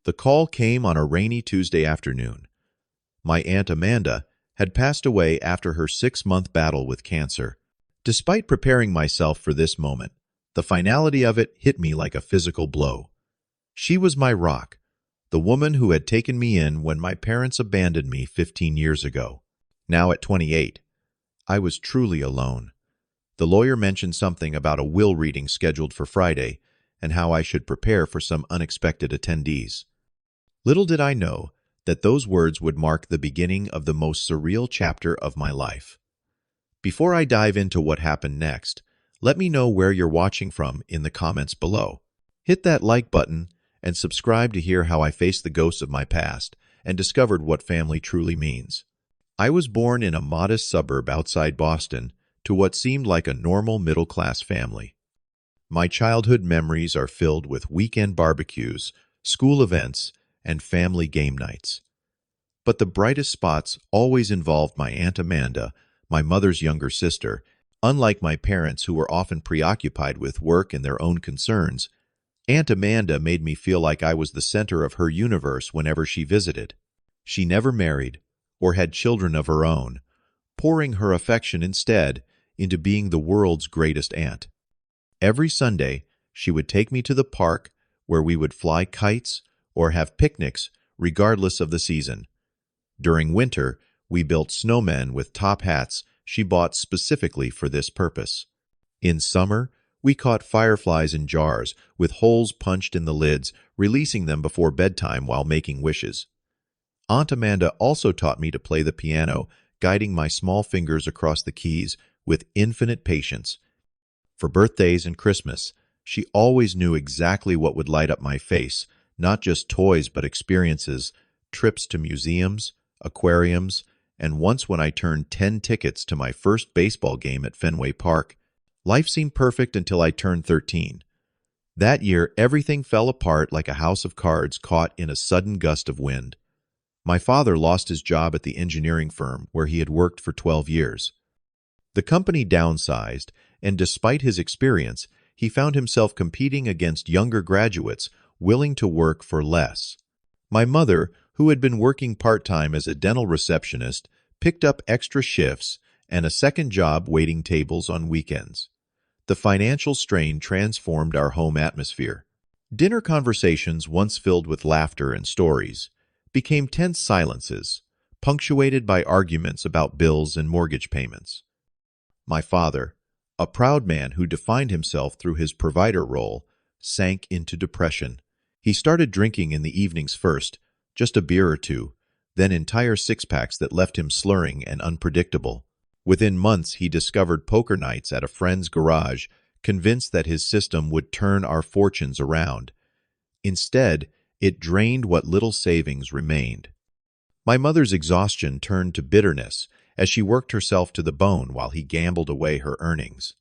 The call came on a rainy Tuesday afternoon. My Aunt Amanda had passed away after her 6-month battle with cancer. Despite preparing myself for this moment, the finality of it hit me like a physical blow. She was my rock, the woman who had taken me in when my parents abandoned me 15 years ago. Now at 28, I was truly alone. The lawyer mentioned something about a will reading scheduled for Friday and how I should prepare for some unexpected attendees. Little did I know that those words would mark the beginning of the most surreal chapter of my life. Before I dive into what happened next, let me know where you're watching from in the comments below. Hit that like button and subscribe to hear how I faced the ghosts of my past and discovered what family truly means. I was born in a modest suburb outside Boston to what seemed like a normal middle-class family. My childhood memories are filled with weekend barbecues, school events, and family game nights. But the brightest spots always involved my Aunt Amanda, my mother's younger sister. Unlike my parents, who were often preoccupied with work and their own concerns, Aunt Amanda made me feel like I was the center of her universe whenever she visited. She never married or had children of her own, pouring her affection instead into being the world's greatest aunt. Every Sunday, she would take me to the park where we would fly kites or have picnics regardless of the season. During winter, we built snowmen with top hats she bought specifically for this purpose. In summer, we caught fireflies in jars with holes punched in the lids, releasing them before bedtime while making wishes. Aunt Amanda also taught me to play the piano, guiding my small fingers across the keys with infinite patience. For birthdays and Christmas, she always knew exactly what would light up my face, not just toys but experiences, trips to museums, aquariums, and once when I turned 10 tickets to my first baseball game at Fenway Park. Life seemed perfect until I turned 13. That year, everything fell apart like a house of cards caught in a sudden gust of wind. My father lost his job at the engineering firm where he had worked for 12 years. The company downsized, and despite his experience, he found himself competing against younger graduates willing to work for less. My mother, who had been working part-time as a dental receptionist, picked up extra shifts and a second job waiting tables on weekends. The financial strain transformed our home atmosphere. Dinner conversations, once filled with laughter and stories, became tense silences, punctuated by arguments about bills and mortgage payments. My father, a proud man who defined himself through his provider role, sank into depression. He started drinking in the evenings first, just a beer or two, then entire six-packs that left him slurring and unpredictable. Within months, he discovered poker nights at a friend's garage, convinced that his system would turn our fortunes around. Instead, it drained what little savings remained. My mother's exhaustion turned to bitterness as she worked herself to the bone while he gambled away her earnings.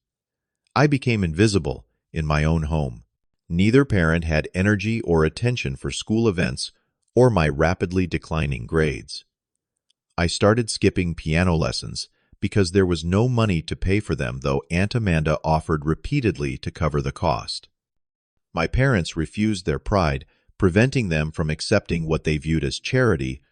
I became invisible in my own home. Neither parent had energy or attention for school events or my rapidly declining grades. I started skipping piano lessons because there was no money to pay for them, though Aunt Amanda offered repeatedly to cover the cost. My parents refused their pride, preventing them from accepting what they viewed as charity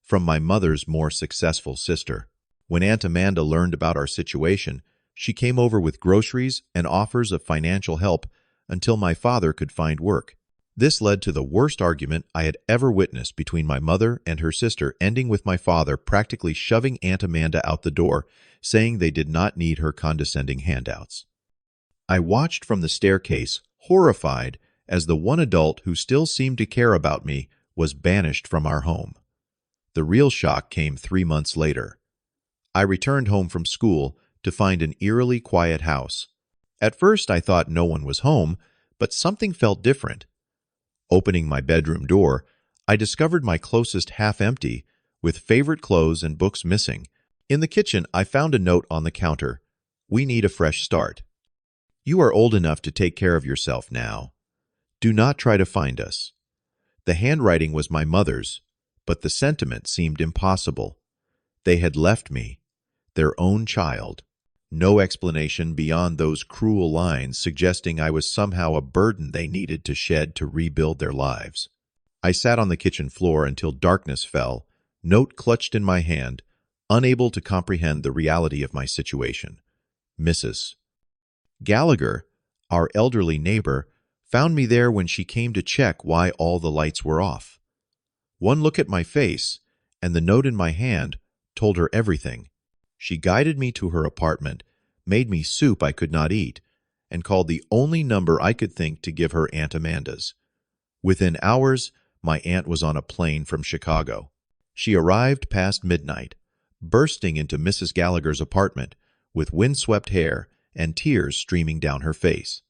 from my mother's more successful sister. When Aunt Amanda learned about our situation, she came over with groceries and offers of financial help until my father could find work. This led to the worst argument I had ever witnessed between my mother and her sister, ending with my father practically shoving Aunt Amanda out the door, saying they did not need her condescending handouts. I watched from the staircase, horrified, as the one adult who still seemed to care about me was banished from our home. The real shock came 3 months later. I returned home from school to find an eerily quiet house. At first, I thought no one was home, but something felt different. Opening my bedroom door, I discovered my closet half empty, with favorite clothes and books missing. In the kitchen, I found a note on the counter. "We need a fresh start. You are old enough to take care of yourself now. Do not try to find us." The handwriting was my mother's, but the sentiment seemed impossible. They had left me, their own child. No explanation beyond those cruel lines suggesting I was somehow a burden they needed to shed to rebuild their lives. I sat on the kitchen floor until darkness fell, note clutched in my hand, unable to comprehend the reality of my situation. Mrs. Gallagher, our elderly neighbor, found me there when she came to check why all the lights were off. One look at my face and the note in my hand told her everything. She guided me to her apartment, made me soup I could not eat, and called the only number I could think to give her Aunt Amanda's. Within hours, my aunt was on a plane from Chicago. She arrived past midnight, bursting into Mrs. Gallagher's apartment with windswept hair and tears streaming down her face.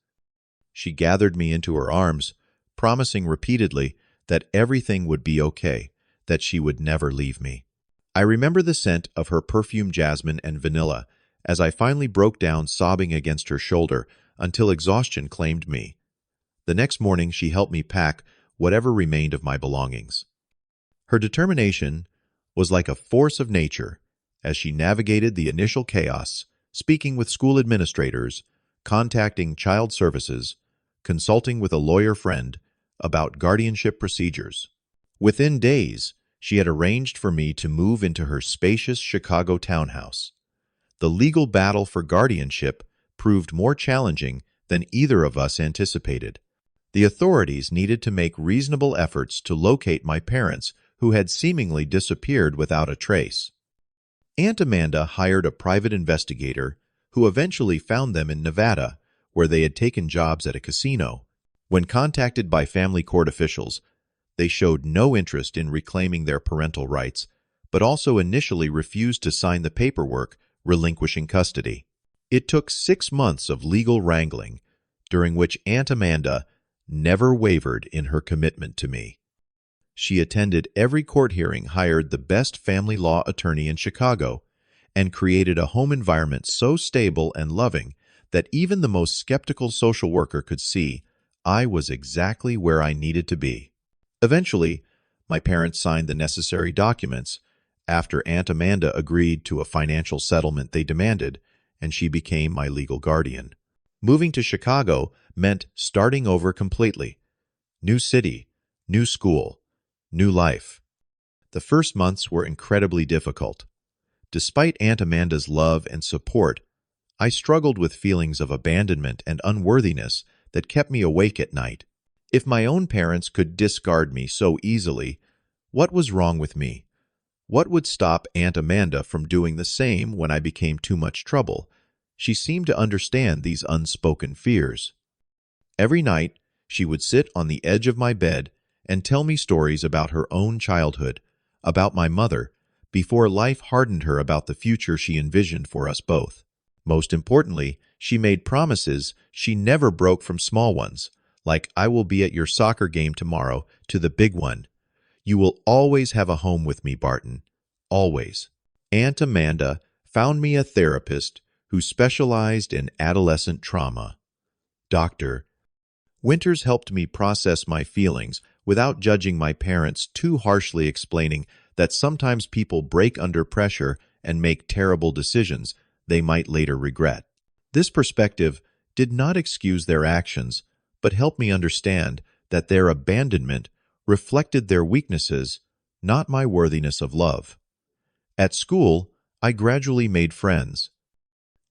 She gathered me into her arms, promising repeatedly that everything would be okay, that she would never leave me. I remember the scent of her perfumed jasmine and vanilla as I finally broke down sobbing against her shoulder until exhaustion claimed me. The next morning she helped me pack whatever remained of my belongings. Her determination was like a force of nature as she navigated the initial chaos, speaking with school administrators, contacting child services, consulting with a lawyer friend about guardianship procedures. Within days, she had arranged for me to move into her spacious Chicago townhouse. The legal battle for guardianship proved more challenging than either of us anticipated. The authorities needed to make reasonable efforts to locate my parents who had seemingly disappeared without a trace. Aunt Amanda hired a private investigator who eventually found them in Nevada, where they had taken jobs at a casino. When contacted by family court officials, they showed no interest in reclaiming their parental rights, but also initially refused to sign the paperwork relinquishing custody. It took 6 months of legal wrangling, during which Aunt Amanda never wavered in her commitment to me. She attended every court hearing, hired the best family law attorney in Chicago, and created a home environment so stable and loving that even the most skeptical social worker could see I was exactly where I needed to be. Eventually, my parents signed the necessary documents after Aunt Amanda agreed to a financial settlement they demanded, and she became my legal guardian. Moving to Chicago meant starting over completely. New city, new school, new life. The first months were incredibly difficult. Despite Aunt Amanda's love and support, I struggled with feelings of abandonment and unworthiness that kept me awake at night. If my own parents could discard me so easily, what was wrong with me? What would stop Aunt Amanda from doing the same when I became too much trouble? She seemed to understand these unspoken fears. Every night, she would sit on the edge of my bed and tell me stories about her own childhood, about my mother, before life hardened her about the future she envisioned for us both. Most importantly, she made promises she never broke from small ones, like "I will be at your soccer game tomorrow," to the big one, "You will always have a home with me, Barton. Always." Aunt Amanda found me a therapist who specialized in adolescent trauma. Dr. Winters helped me process my feelings without judging my parents too harshly, explaining that sometimes people break under pressure and make terrible decisions they might later regret. This perspective did not excuse their actions, but helped me understand that their abandonment reflected their weaknesses, not my worthiness of love. At school, I gradually made friends.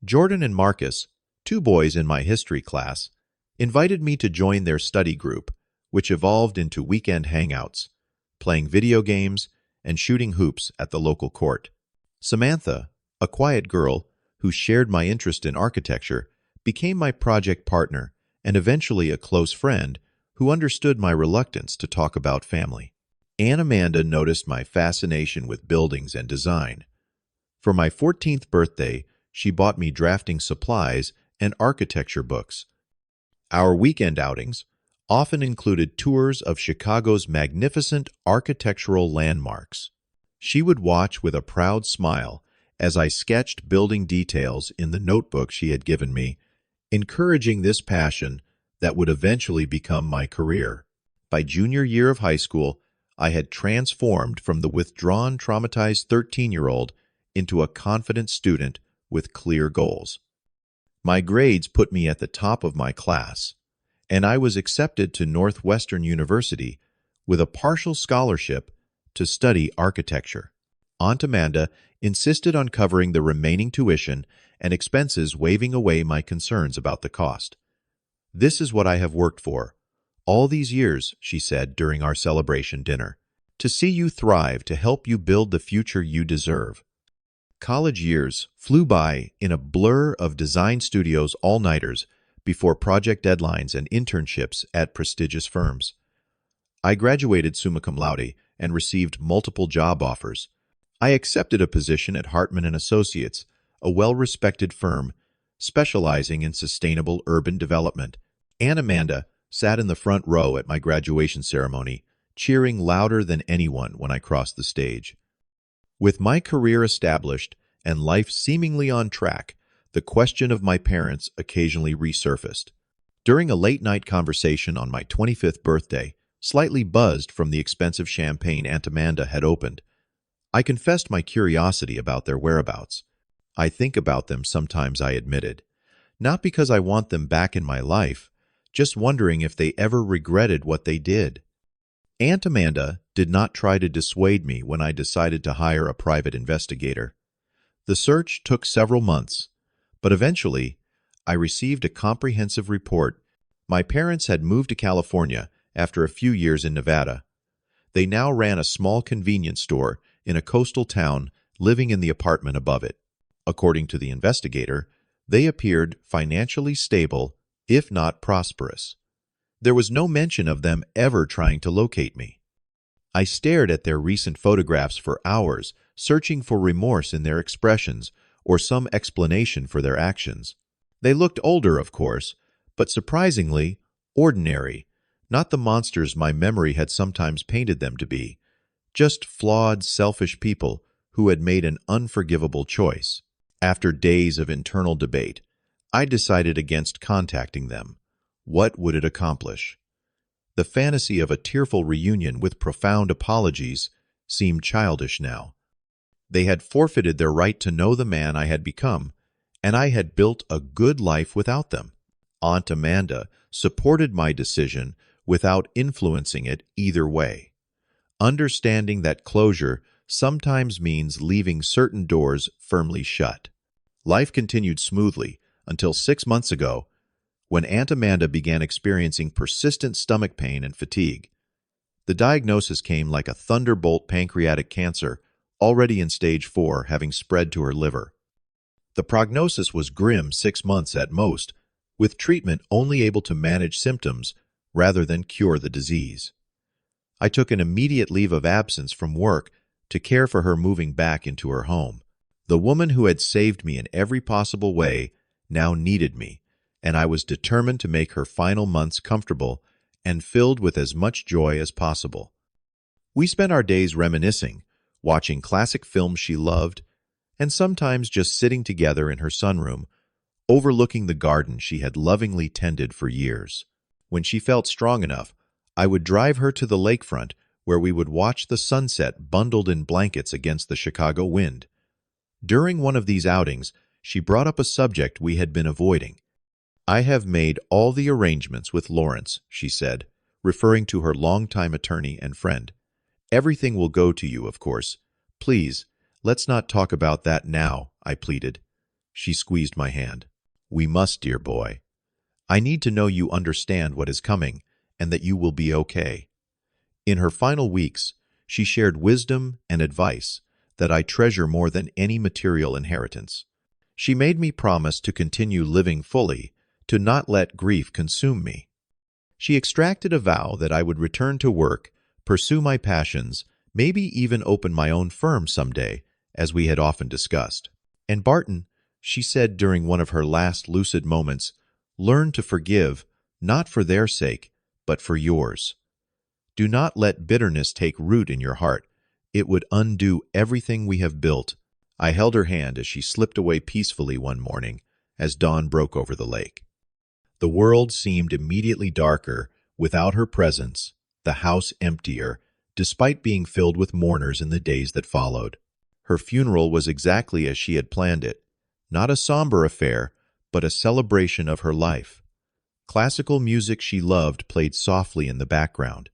Jordan and Marcus, 2 boys in my history class, invited me to join their study group, which evolved into weekend hangouts, playing video games and shooting hoops at the local court. Samantha, a quiet girl who shared my interest in architecture, became my project partner and eventually a close friend who understood my reluctance to talk about family. Aunt Amanda noticed my fascination with buildings and design. For my 14th birthday, she bought me drafting supplies and architecture books. Our weekend outings often included tours of Chicago's magnificent architectural landmarks. She would watch with a proud smile as I sketched building details in the notebook she had given me, encouraging this passion that would eventually become my career. By junior year of high school, I had transformed from the withdrawn, traumatized 13-year-old into a confident student with clear goals. My grades put me at the top of my class, and I was accepted to Northwestern University, with a partial scholarship to study architecture. Aunt Amanda insisted on covering the remaining tuition and expenses, waving away my concerns about the cost. "This is what I have worked for all these years," she said during our celebration dinner. "To see you thrive, to help you build the future you deserve." College years flew by in a blur of design studios all-nighters before project deadlines and internships at prestigious firms. I graduated summa cum laude and received multiple job offers. I accepted a position at Hartman and Associates, a well-respected firm specializing in sustainable urban development. Aunt Amanda sat in the front row at my graduation ceremony, cheering louder than anyone when I crossed the stage. With my career established and life seemingly on track, the question of my parents occasionally resurfaced. During a late-night conversation on my 25th birthday, slightly buzzed from the expensive champagne Aunt Amanda had opened, I confessed my curiosity about their whereabouts. "I think about them sometimes," I admitted. "Not because I want them back in my life, just wondering if they ever regretted what they did." Aunt Amanda did not try to dissuade me when I decided to hire a private investigator. The search took several months, but eventually I received a comprehensive report. My parents had moved to California after a few years in Nevada. They now ran a small convenience store in a coastal town, living in the apartment above it. According to the investigator, they appeared financially stable, if not prosperous. There was no mention of them ever trying to locate me. I stared at their recent photographs for hours, searching for remorse in their expressions or some explanation for their actions. They looked older, of course, but surprisingly ordinary, not the monsters my memory had sometimes painted them to be, just flawed, selfish people who had made an unforgivable choice. After days of internal debate, I decided against contacting them. What would it accomplish? The fantasy of a tearful reunion with profound apologies seemed childish now. They had forfeited their right to know the man I had become, and I had built a good life without them. Aunt Amanda supported my decision without influencing it either way, understanding that closure sometimes means leaving certain doors firmly shut. Life continued smoothly until 6 months ago, when Aunt Amanda began experiencing persistent stomach pain and fatigue. The diagnosis came like a thunderbolt: pancreatic cancer, already in stage 4, having spread to her liver. The prognosis was grim: 6 months at most, with treatment only able to manage symptoms rather than cure the disease. I took an immediate leave of absence from work to care for her moving back into her home. The woman who had saved me in every possible way now needed me, and I was determined to make her final months comfortable and filled with as much joy as possible. We spent our days reminiscing, watching classic films she loved, and sometimes just sitting together in her sunroom, overlooking the garden she had lovingly tended for years. When she felt strong enough, I would drive her to the lakefront, where we would watch the sunset bundled in blankets against the Chicago wind. During one of these outings, she brought up a subject we had been avoiding. "I have made all the arrangements with Lawrence," she said, referring to her longtime attorney and friend. "Everything will go to you, of course. Please, let's not talk about that now," I pleaded. She squeezed my hand. "We must, dear boy. I need to know you understand what is coming and that you will be okay." In her final weeks, she shared wisdom and advice that I treasure more than any material inheritance. She made me promise to continue living fully, to not let grief consume me. She extracted a vow that I would return to work, pursue my passions, maybe even open my own firm someday, as we had often discussed. "And Barton," she said during one of her last lucid moments, "learn to forgive, not for their sake, but for yours. Do not let bitterness take root in your heart. It would undo everything we have built." I held her hand as she slipped away peacefully one morning as dawn broke over the lake. The world seemed immediately darker without her presence, the house emptier, despite being filled with mourners in the days that followed. Her funeral was exactly as she had planned it, not a somber affair, but a celebration of her life. Classical music she loved played softly in the background.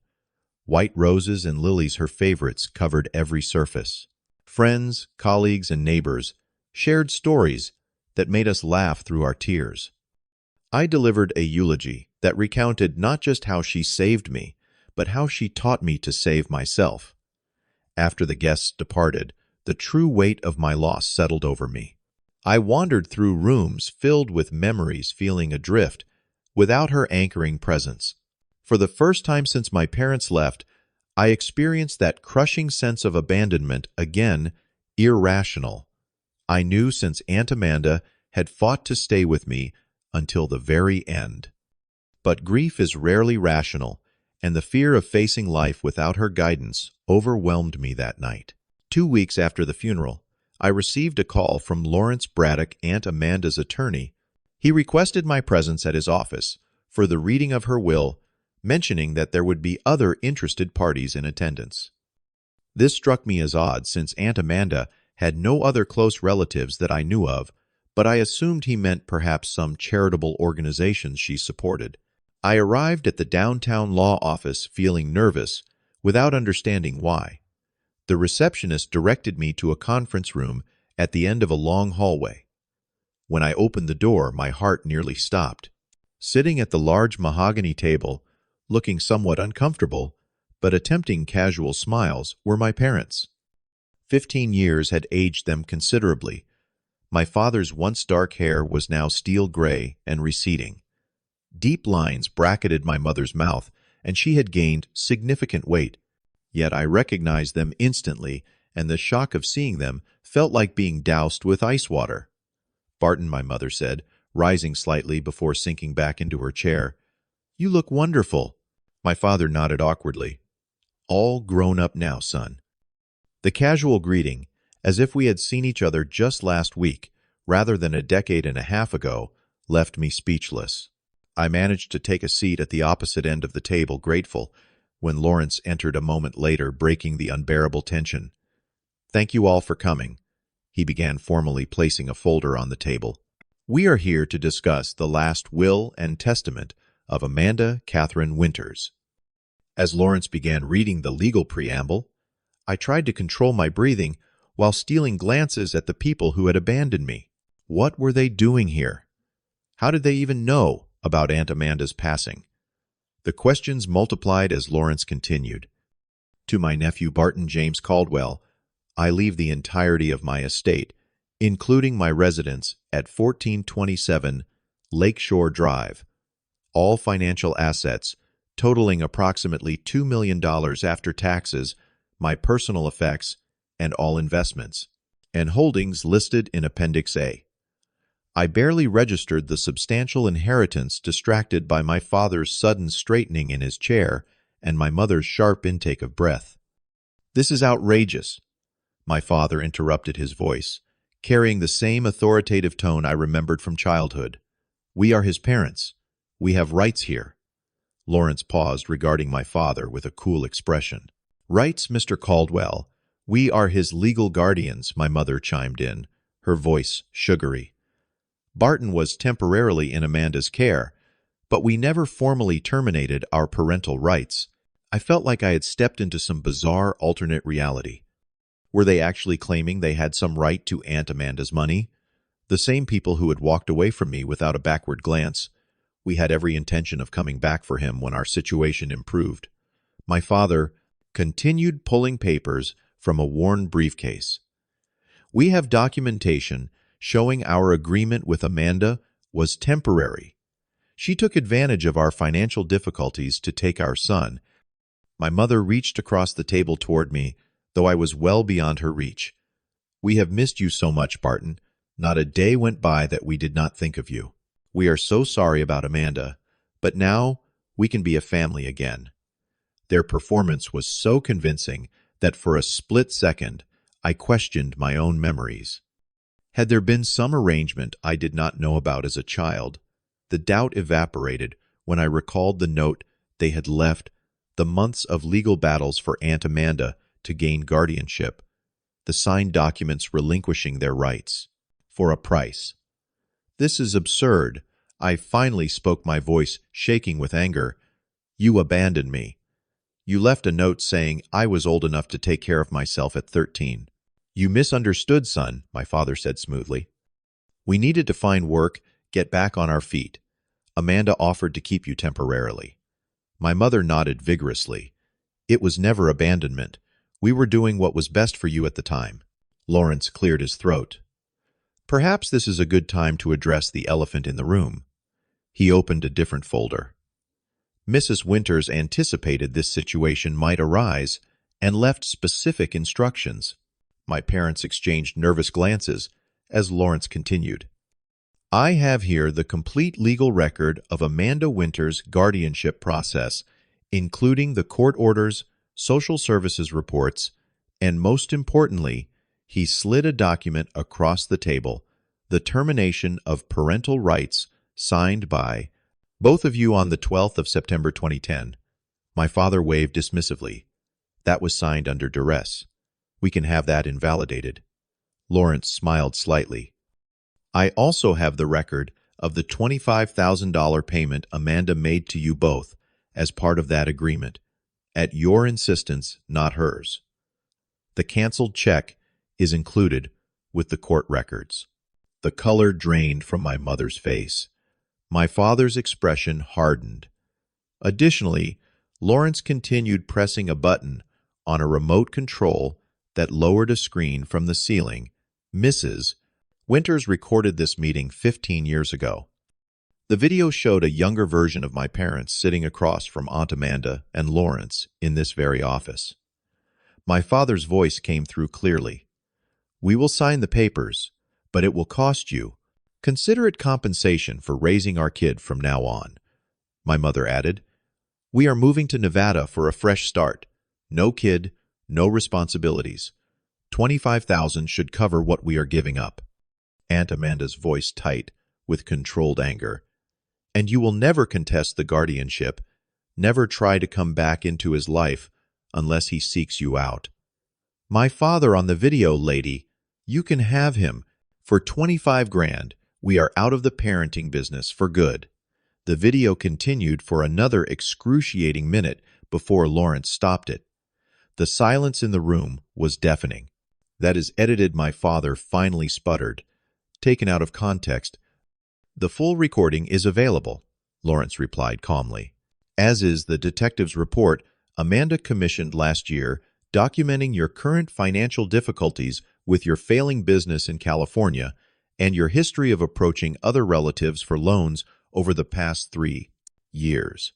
White roses and lilies, her favorites, covered every surface. Friends, colleagues, and neighbors shared stories that made us laugh through our tears. I delivered a eulogy that recounted not just how she saved me, but how she taught me to save myself. After the guests departed, the true weight of my loss settled over me. I wandered through rooms filled with memories, feeling adrift, without her anchoring presence. For the first time since my parents left, I experienced that crushing sense of abandonment, again, irrational. I knew since Aunt Amanda had fought to stay with me until the very end. But grief is rarely rational, and the fear of facing life without her guidance overwhelmed me that night. 2 weeks after the funeral, I received a call from Lawrence Braddock, Aunt Amanda's attorney. He requested my presence at his office for the reading of her will, mentioning that there would be other interested parties in attendance. This struck me as odd since Aunt Amanda had no other close relatives that I knew of, but I assumed he meant perhaps some charitable organizations she supported. I arrived at the downtown law office feeling nervous, without understanding why. The receptionist directed me to a conference room at the end of a long hallway. When I opened the door, my heart nearly stopped. Sitting at the large mahogany table, looking somewhat uncomfortable, but attempting casual smiles, were my parents. 15 years had aged them considerably. My father's once dark hair was now steel gray and receding. Deep lines bracketed my mother's mouth, and she had gained significant weight. Yet I recognized them instantly, and the shock of seeing them felt like being doused with ice water. "Barton," my mother said, rising slightly before sinking back into her chair. "You look wonderful." My father nodded awkwardly. "All grown up now, son." The casual greeting, as if we had seen each other just last week, rather than a decade and a half ago, left me speechless. I managed to take a seat at the opposite end of the table, grateful, when Lawrence entered a moment later, breaking the unbearable tension. "Thank you all for coming," he began formally, placing a folder on the table. "We are here to discuss the last will and testament of Amanda Catherine Winters." As Lawrence began reading the legal preamble, I tried to control my breathing while stealing glances at the people who had abandoned me. What were they doing here? How did they even know about Aunt Amanda's passing? The questions multiplied as Lawrence continued. "To my nephew Barton James Caldwell, I leave the entirety of my estate, including my residence at 1427 Lakeshore Drive, all financial assets totaling approximately $2 million after taxes, my personal effects, and all investments, and holdings listed in Appendix A. I barely registered the substantial inheritance distracted by my father's sudden straightening in his chair and my mother's sharp intake of breath. "This is outrageous," my father interrupted, his voice carrying the same authoritative tone I remembered from childhood. "We are his parents. We have rights here." Lawrence paused, regarding my father with a cool expression. "Rights, Mr. Caldwell. We are his legal guardians," my mother chimed in, her voice sugary. "Barton was temporarily in Amanda's care, but we never formally terminated our parental rights." I felt like I had stepped into some bizarre alternate reality. Were they actually claiming they had some right to Aunt Amanda's money? The same people who had walked away from me without a backward glance. We had every intention of coming back for him when our situation improved. My father continued pulling papers from a worn briefcase. "We have documentation showing our agreement with Amanda was temporary. She took advantage of our financial difficulties to take our son." My mother reached across the table toward me, though I was well beyond her reach. "We have missed you so much, Barton. Not a day went by that we did not think of you. We are so sorry about Amanda, but now we can be a family again." Their performance was so convincing that for a split second I questioned my own memories. Had there been some arrangement I did not know about as a child? The doubt evaporated when I recalled the note they had left, the months of legal battles for Aunt Amanda to gain guardianship, the signed documents relinquishing their rights for a price. "This is absurd." I finally spoke, my voice shaking with anger. "You abandoned me. You left a note saying I was old enough to take care of myself at 13. You misunderstood, son, my father said smoothly. We needed to find work, get back on our feet. Amanda offered to keep you temporarily. My mother nodded vigorously. It was never abandonment. We were doing what was best for you at the time. Lawrence cleared his throat. Perhaps this is a good time to address the elephant in the room. He opened a different folder. Mrs. Winters anticipated this situation might arise and left specific instructions. My parents exchanged nervous glances as Lawrence continued. I have here the complete legal record of Amanda Winters' guardianship process, including the court orders, social services reports, and most importantly, he slid a document across the table, the termination of parental rights signed by both of you on the 12th of September 2010. My father waved dismissively. That was signed under duress. We can have that invalidated. Lawrence smiled slightly. I also have the record of the $25,000 payment Amanda made to you both as part of that agreement, at your insistence, not hers. The canceled check is included with the court records. The color drained from my mother's face. My father's expression hardened. Additionally, Lawrence continued pressing a button on a remote control that lowered a screen from the ceiling. Mrs. Winters recorded this meeting 15 years ago. The video showed a younger version of my parents sitting across from Aunt Amanda and Lawrence in this very office. My father's voice came through clearly. We will sign the papers, but it will cost you. Consider it compensation for raising our kid from now on. My mother added, we are moving to Nevada for a fresh start. No kid, no responsibilities. $25,000 should cover what we are giving up. Aunt Amanda's voice tight with controlled anger. And you will never contest the guardianship, never try to come back into his life unless he seeks you out. My father on the video, lady, you can have him. For 25 grand, we are out of the parenting business for good. The video continued for another excruciating minute before Lawrence stopped it. The silence in the room was deafening. That is edited, my father finally sputtered. Taken out of context. The full recording is available, Lawrence replied calmly. As is the detective's report Amanda commissioned last year documenting your current financial difficulties with your failing business in California and your history of approaching other relatives for loans over the past 3 years.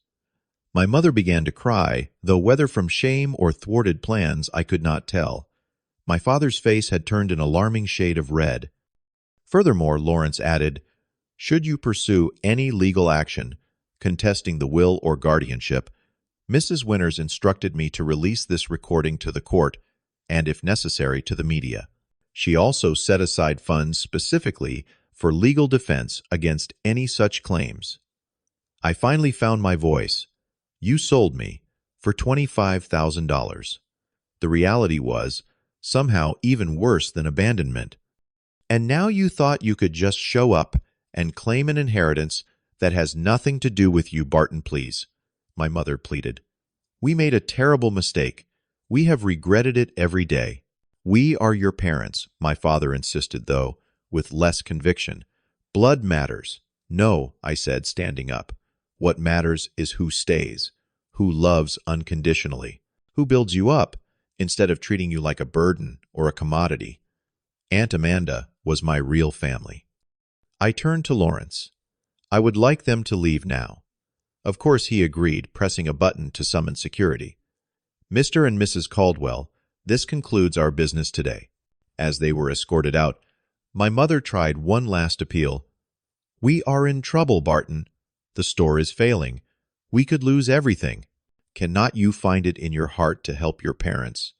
My mother began to cry, though whether from shame or thwarted plans I could not tell. My father's face had turned an alarming shade of red. Furthermore, Lawrence added, should you pursue any legal action contesting the will or guardianship, Mrs. Winters instructed me to release this recording to the court and, if necessary, to the media. She also set aside funds specifically for legal defense against any such claims. I finally found my voice. You sold me for $25,000. The reality was, somehow even worse than abandonment. And now you thought you could just show up and claim an inheritance that has nothing to do with you, Barton, please, my mother pleaded. We made a terrible mistake. We have regretted it every day. We are your parents, my father insisted, though, with less conviction. Blood matters. No, I said, standing up. What matters is who stays, who loves unconditionally, who builds you up instead of treating you like a burden or a commodity. Aunt Amanda was my real family. I turned to Lawrence. I would like them to leave now. Of course he agreed, pressing a button to summon security. Mr. and Mrs. Caldwell, this concludes our business today. As they were escorted out, my mother tried one last appeal. We are in trouble, Barton. The store is failing. We could lose everything. Cannot you find it in your heart to help your parents?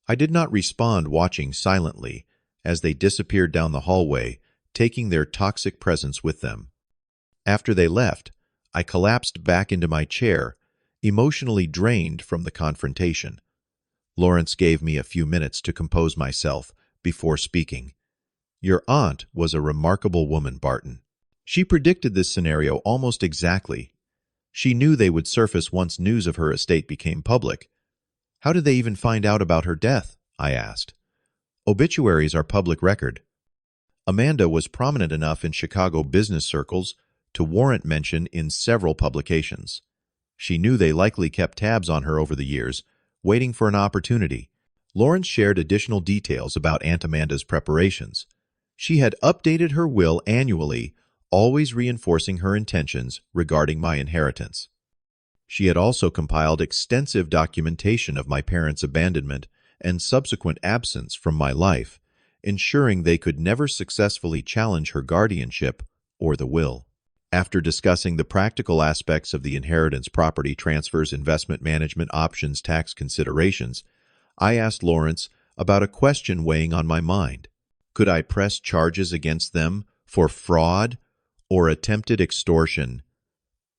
I did not respond, watching silently as they disappeared down the hallway, taking their toxic presence with them. After they left, I collapsed back into my chair, emotionally drained from the confrontation. Lawrence gave me a few minutes to compose myself before speaking. Your aunt was a remarkable woman, Barton. She predicted this scenario almost exactly. She knew they would surface once news of her estate became public. How did they even find out about her death? I asked. Obituaries are public record. Amanda was prominent enough in Chicago business circles to warrant mention in several publications. She knew they likely kept tabs on her over the years, waiting for an opportunity. Lawrence shared additional details about Aunt Amanda's preparations. She had updated her will annually, always reinforcing her intentions regarding my inheritance. She had also compiled extensive documentation of my parents' abandonment and subsequent absence from my life, ensuring they could never successfully challenge her guardianship or the will. After discussing the practical aspects of the inheritance, property transfers, investment management options, tax considerations, I asked Lawrence about a question weighing on my mind. Could I press charges against them for fraud or attempted extortion?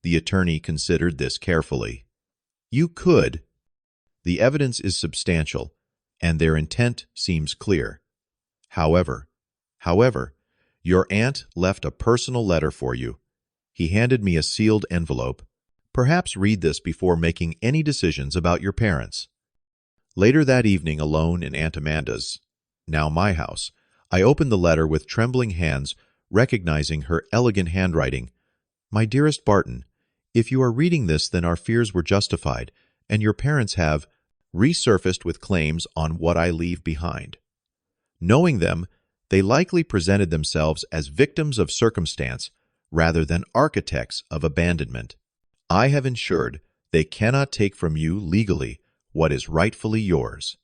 The attorney considered this carefully. You could. The evidence is substantial, and their intent seems clear. However, your aunt left a personal letter for you. He handed me a sealed envelope. Perhaps read this before making any decisions about your parents. Later that evening, alone in Aunt Amanda's, now my house, I opened the letter with trembling hands, recognizing her elegant handwriting. My dearest Barton, if you are reading this, then our fears were justified, and your parents have resurfaced with claims on what I leave behind. Knowing them, they likely presented themselves as victims of circumstance rather than architects of abandonment. I have ensured they cannot take from you legally what is rightfully yours.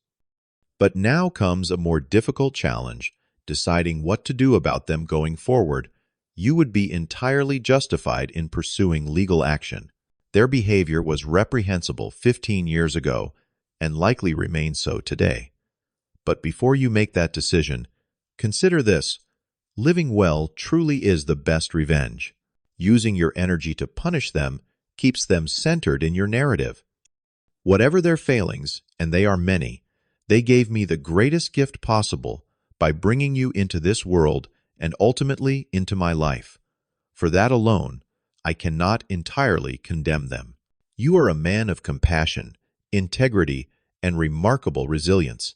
But now comes a more difficult challenge, deciding what to do about them going forward. You would be entirely justified in pursuing legal action. Their behavior was reprehensible 15 years ago and likely remains so today. But before you make that decision, consider this. Living well truly is the best revenge. Using your energy to punish them keeps them centered in your narrative. Whatever their failings, and they are many, they gave me the greatest gift possible by bringing you into this world and ultimately into my life. For that alone, I cannot entirely condemn them. You are a man of compassion, integrity, and remarkable resilience.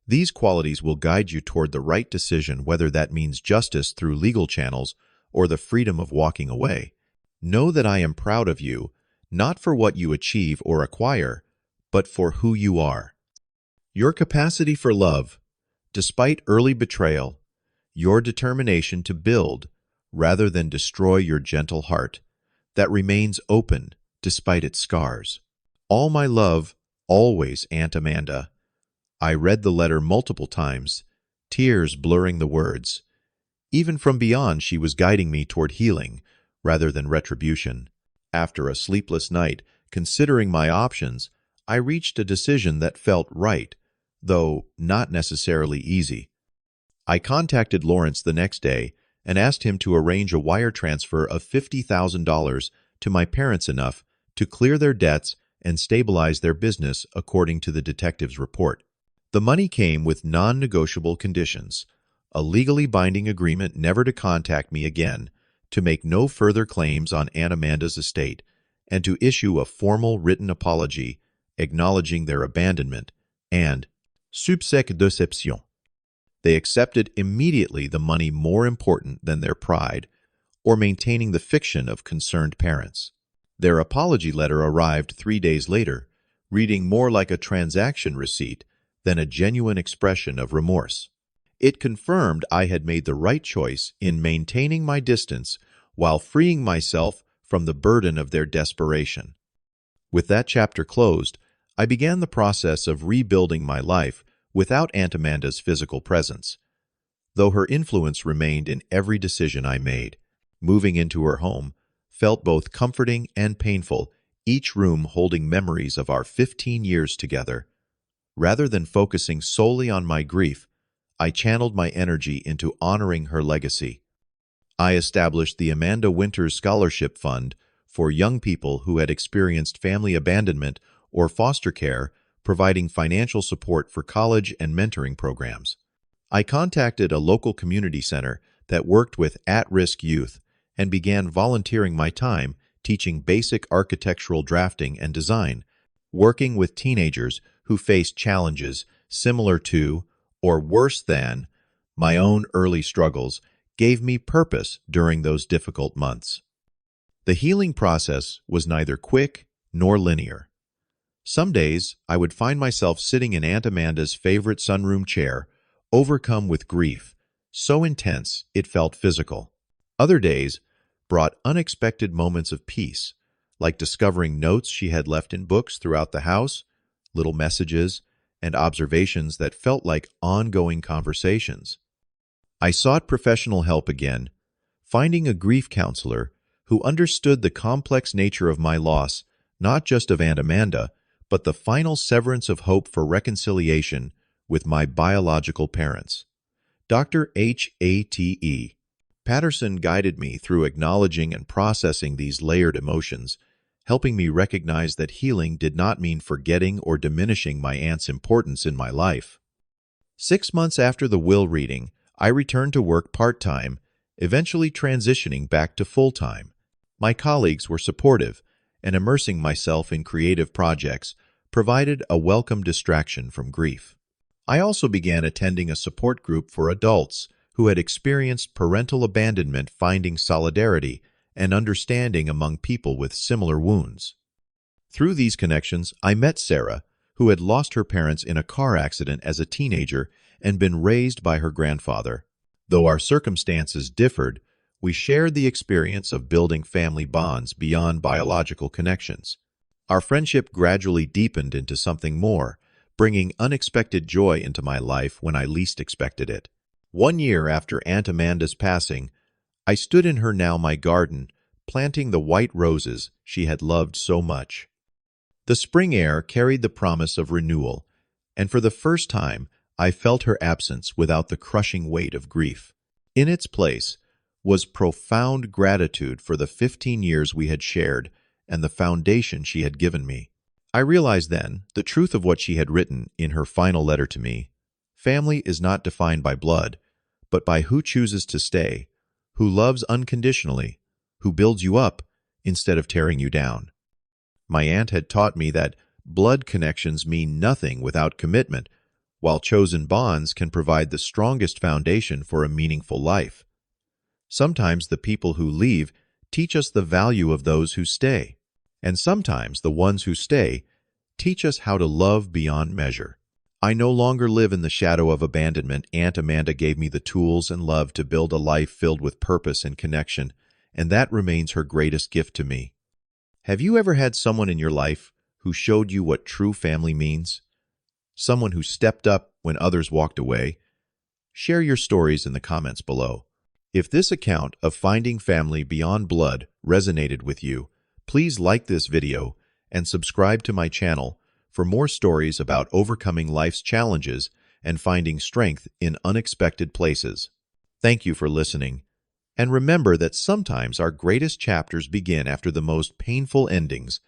These qualities will guide you toward the right decision, whether that means justice through legal channels or the freedom of walking away. Know that I am proud of you, not for what you achieve or acquire, but for who you are. Your capacity for love, despite early betrayal, your determination to build rather than destroy your gentle heart that remains open despite its scars. All my love, always, Aunt Amanda. I read the letter multiple times, tears blurring the words. Even from beyond, she was guiding me toward healing rather than retribution. After a sleepless night, considering my options, I reached a decision that felt right, though not necessarily easy. I contacted Lawrence the next day and asked him to arrange a wire transfer of $50,000 to my parents, enough to clear their debts and stabilize their business, according to the detective's report. The money came with non-negotiable conditions: a legally binding agreement never to contact me again, to make no further claims on Aunt Amanda's estate, and to issue a formal written apology acknowledging their abandonment, and subsec déception. They accepted immediately, the money more important than their pride or maintaining the fiction of concerned parents. Their apology letter arrived 3 days later, reading more like a transaction receipt than a genuine expression of remorse. It confirmed I had made the right choice in maintaining my distance while freeing myself from the burden of their desperation. With that chapter closed, I began the process of rebuilding my life without Aunt Amanda's physical presence. Though her influence remained in every decision I made, moving into her home felt both comforting and painful, each room holding memories of our 15 years together. Rather than focusing solely on my grief, I channeled my energy into honoring her legacy. I established the Amanda Winters Scholarship Fund for young people who had experienced family abandonment or foster care, providing financial support for college and mentoring programs. I contacted a local community center that worked with at-risk youth and began volunteering my time, teaching basic architectural drafting and design. Working with teenagers who face challenges similar to, or worse than, my own early struggles gave me purpose during those difficult months. The healing process was neither quick nor linear. Some days, I would find myself sitting in Aunt Amanda's favorite sunroom chair, overcome with grief, so intense it felt physical. Other days brought unexpected moments of peace, like discovering notes she had left in books throughout the house, little messages, and observations that felt like ongoing conversations. I sought professional help again, finding a grief counselor who understood the complex nature of my loss, not just of Aunt Amanda, but the final severance of hope for reconciliation with my biological parents. Dr. H.A.T.E. Patterson guided me through acknowledging and processing these layered emotions, helping me recognize that healing did not mean forgetting or diminishing my aunt's importance in my life. 6 months after the will reading, I returned to work part-time, eventually transitioning back to full-time. My colleagues were supportive, and immersing myself in creative projects provided a welcome distraction from grief. I also began attending a support group for adults who had experienced parental abandonment, finding solidarity and understanding among people with similar wounds. Through these connections, I met Sarah, who had lost her parents in a car accident as a teenager and been raised by her grandfather. Though our circumstances differed, we shared the experience of building family bonds beyond biological connections. Our friendship gradually deepened into something more, bringing unexpected joy into my life when I least expected it. 1 year after Aunt Amanda's passing, I stood in her now my garden, planting the white roses she had loved so much. The spring air carried the promise of renewal, and for the first time I felt her absence without the crushing weight of grief. In its place was profound gratitude for the 15 years we had shared and the foundation she had given me. I realized then the truth of what she had written in her final letter to me. Family is not defined by blood, but by who chooses to stay, who loves unconditionally, who builds you up instead of tearing you down. My aunt had taught me that blood connections mean nothing without commitment, while chosen bonds can provide the strongest foundation for a meaningful life. Sometimes the people who leave teach us the value of those who stay, and sometimes the ones who stay teach us how to love beyond measure. I no longer live in the shadow of abandonment. Aunt Amanda gave me the tools and love to build a life filled with purpose and connection, and that remains her greatest gift to me. Have you ever had someone in your life who showed you what true family means? Someone who stepped up when others walked away? Share your stories in the comments below. If this account of finding family beyond blood resonated with you, please like this video and subscribe to my channel for more stories about overcoming life's challenges and finding strength in unexpected places. Thank you for listening, and remember that sometimes our greatest chapters begin after the most painful endings.